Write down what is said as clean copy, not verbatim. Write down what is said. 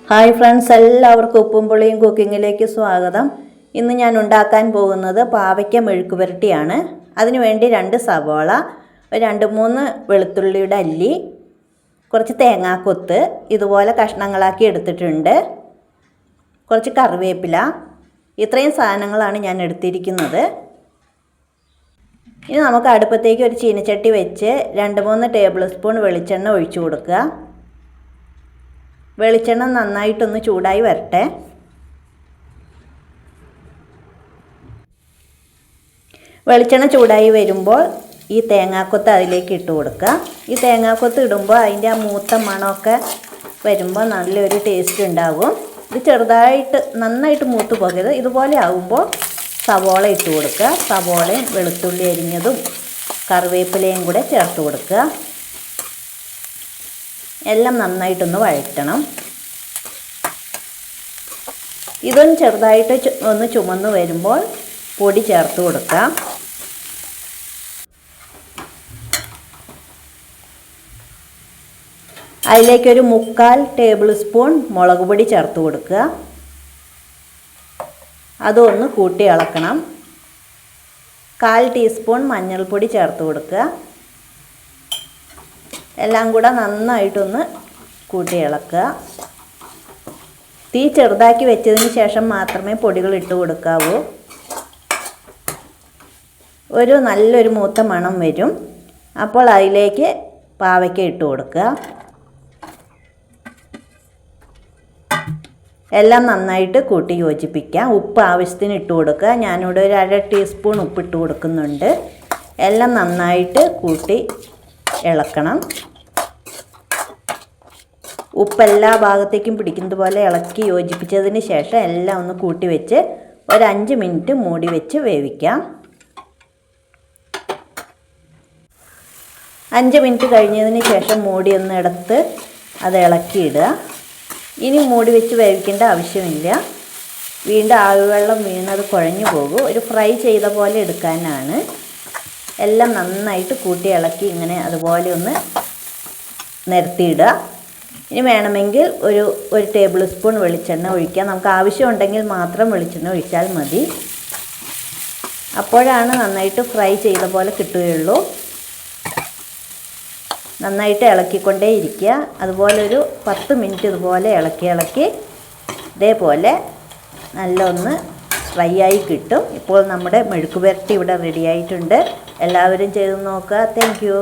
Hi friends, എല്ലാവർക്കും ഉപ്പും പുളിയും കുക്കിങ്ങിലേക്ക് സ്വാഗതം. ഇന്ന് ഞാൻ ഉണ്ടാക്കാൻ പോകുന്നത് പാവയ്ക്ക മെഴുക്ക് പുരട്ടിയാണ്. അതിനുവേണ്ടി 2 സവാള, 2-3 വെളുത്തുള്ളിയുടെ അല്ലി, കുറച്ച് തേങ്ങാക്കൊത്ത് ഇതുപോലെ കഷ്ണങ്ങളാക്കി എടുത്തിട്ടുണ്ട്, കുറച്ച് കറിവേപ്പില. ഇത്രയും സാധനങ്ങളാണ് ഞാൻ എടുത്തിരിക്കുന്നത്. ഇനി നമുക്ക് അടുപ്പത്തേക്ക് ഒരു ചീനച്ചട്ടി വെച്ച് 2-3 ടേബിൾ സ്പൂൺ വെളിച്ചെണ്ണ ഒഴിച്ചു കൊടുക്കുക. വെളിച്ചെണ്ണ നന്നായിട്ടൊന്ന് ചൂടായി വരട്ടെ. വെളിച്ചെണ്ണ ചൂടായി വരുമ്പോൾ ഈ തേങ്ങാക്കൊത്ത് അതിലേക്ക് ഇട്ട് കൊടുക്കുക. ഈ തേങ്ങാക്കൊത്ത് ഇടുമ്പോൾ അതിൻ്റെ ആ മൂത്ത മണമൊക്കെ വരുമ്പോൾ നല്ലൊരു ടേസ്റ്റ് ഉണ്ടാകും. ഇത് ചെറുതായിട്ട് നന്നായിട്ട് മൂത്ത് പോകരുത്. ഇതുപോലെ ആകുമ്പോൾ സവോള ഇട്ട് കൊടുക്കുക. സവോളയും വെളുത്തുള്ളി അരിഞ്ഞതും കറിവേപ്പിലയും കൂടെ ചേർത്ത് കൊടുക്കുക. എല്ലാം നന്നായിട്ടൊന്ന് വഴറ്റണം. ഇതൊന്ന് ചെറുതായിട്ട് ഒന്ന് ചുമന്ന് വരുമ്പോൾ പൊടി ചേർത്ത് കൊടുക്കാം. അതിലേക്കൊരു 3/4 ടേബിൾ സ്പൂൺ മുളക് പൊടി ചേർത്ത് കൊടുക്കുക. അതൊന്ന് കൂട്ടി ഇളക്കണം. 1/4 ടീസ്പൂൺ മഞ്ഞൾപ്പൊടി ചേർത്ത് കൊടുക്കുക. എല്ലാം കൂടെ നന്നായിട്ടൊന്ന് കൂട്ടി ഇളക്കുക. തീ ചെറുതാക്കി വെച്ചതിന് ശേഷം മാത്രമേ പൊടികൾ ഇട്ട് കൊടുക്കാവൂ. ഒരു നല്ലൊരു മൂത്ത മണം വരും. അപ്പോൾ അതിലേക്ക് പാവയ്ക്ക ഇട്ട് കൊടുക്കുക. എല്ലാം നന്നായിട്ട് കൂട്ടി യോജിപ്പിക്കാം. ഉപ്പ് ആവശ്യത്തിന് ഇട്ട് കൊടുക്കുക. ഞാനിവിടെ ഒരു 1/2 ടീസ്പൂൺ ഉപ്പിട്ട് കൊടുക്കുന്നുണ്ട്. എല്ലാം നന്നായിട്ട് കൂട്ടി ഇളക്കണം. ഉപ്പ് എല്ലാ ഭാഗത്തേക്കും പിടിക്കുന്നത് പോലെ ഇളക്കി യോജിപ്പിച്ചതിന് ശേഷം എല്ലാം ഒന്ന് കൂട്ടി വെച്ച് ഒരു 5 മിനിറ്റ് മൂടി വെച്ച് വേവിക്കാം. 5 മിനിറ്റ് കഴിഞ്ഞതിന് ശേഷം മൂടി ഒന്ന് എടുത്ത് അത് ഇളക്കിയിടുക. ഇനി മൂടി വെച്ച് വേവിക്കേണ്ട ആവശ്യമില്ല. വീണ്ടും ആവിവെള്ളം വീണത് കുഴഞ്ഞു പോകും. ഒരു ഫ്രൈ ചെയ്ത പോലെ എടുക്കാനാണ്. എല്ലാം നന്നായിട്ട് കൂട്ടി ഇളക്കി ഇങ്ങനെ അതുപോലെ ഒന്ന് നിരത്തിയിടുക. ഇനി വേണമെങ്കിൽ ഒരു ടേബിൾ സ്പൂൺ വെളിച്ചെണ്ണ ഒഴിക്കാം. നമുക്ക് ആവശ്യമുണ്ടെങ്കിൽ മാത്രം വെളിച്ചെണ്ണ ഒഴിച്ചാൽ മതി. അപ്പോഴാണ് നന്നായിട്ട് ഫ്രൈ ചെയ്ത പോലെ കിട്ടുകയുള്ളൂ. നന്നായിട്ട് ഇളക്കിക്കൊണ്ടേ ഇരിക്കുക. അതുപോലെ ഒരു 10 മിനിറ്റ് ഇതുപോലെ ഇളക്കി ഇതേപോലെ നല്ല ഒന്ന് ഫ്രൈ ആയി കിട്ടും. ഇപ്പോൾ നമ്മുടെ മെഴുക്ക് പുരട്ടി ഇവിടെ റെഡി ആയിട്ടുണ്ട്. എല്ലാവരും ചെയ്ത് നോക്കുക. Thank you.